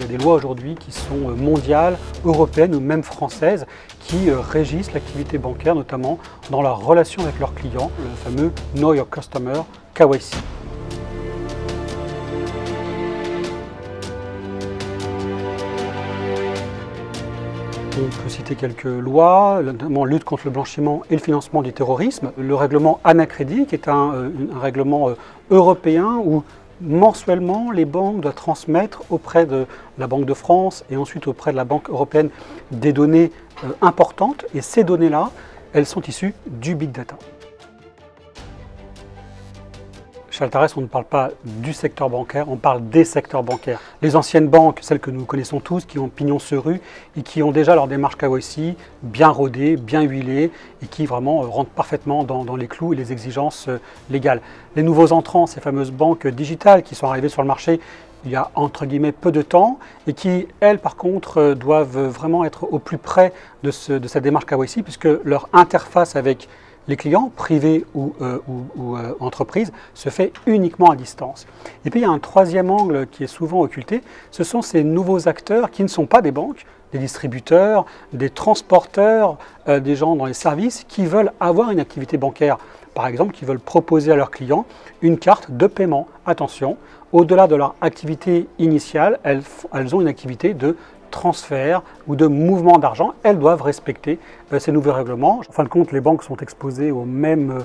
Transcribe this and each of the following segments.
y a des lois aujourd'hui qui sont mondiales, européennes ou même françaises qui régissent l'activité bancaire, notamment dans la relation avec leurs clients, le fameux Know Your Customer, KYC. On peut citer quelques lois, notamment lutte contre le blanchiment et le financement du terrorisme, le règlement Anacrédit, qui est un règlement européen où mensuellement les banques doivent transmettre auprès de la Banque de France et ensuite auprès de la Banque européenne des données importantes, et ces données-là, elles sont issues du big data. Chez Altares, on ne parle pas du secteur bancaire, on parle des secteurs bancaires. Les anciennes banques, celles que nous connaissons tous, qui ont pignon sur rue et qui ont déjà leur démarche KYC bien rodée, bien huilée et qui vraiment rentrent parfaitement dans les clous et les exigences légales. Les nouveaux entrants, ces fameuses banques digitales qui sont arrivées sur le marché il y a entre guillemets peu de temps et qui, elles, par contre, doivent vraiment être au plus près de cette démarche KYC puisque leur interface avec les clients, privés ou entreprises, se fait uniquement à distance. Et puis il y a un troisième angle qui est souvent occulté, ce sont ces nouveaux acteurs qui ne sont pas des banques, des distributeurs, des transporteurs, des gens dans les services qui veulent avoir une activité bancaire, par exemple qui veulent proposer à leurs clients une carte de paiement. Attention, au-delà de leur activité initiale, elles ont une activité de transfert ou de mouvement d'argent, elles doivent respecter ces nouveaux règlements. En fin de compte, les banques sont exposées aux mêmes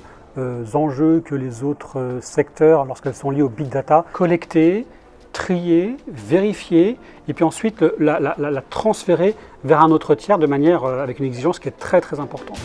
enjeux que les autres secteurs lorsqu'elles sont liées au big data. Collecter, trier, vérifier et puis ensuite la transférer vers un autre tiers de manière avec une exigence qui est très très importante.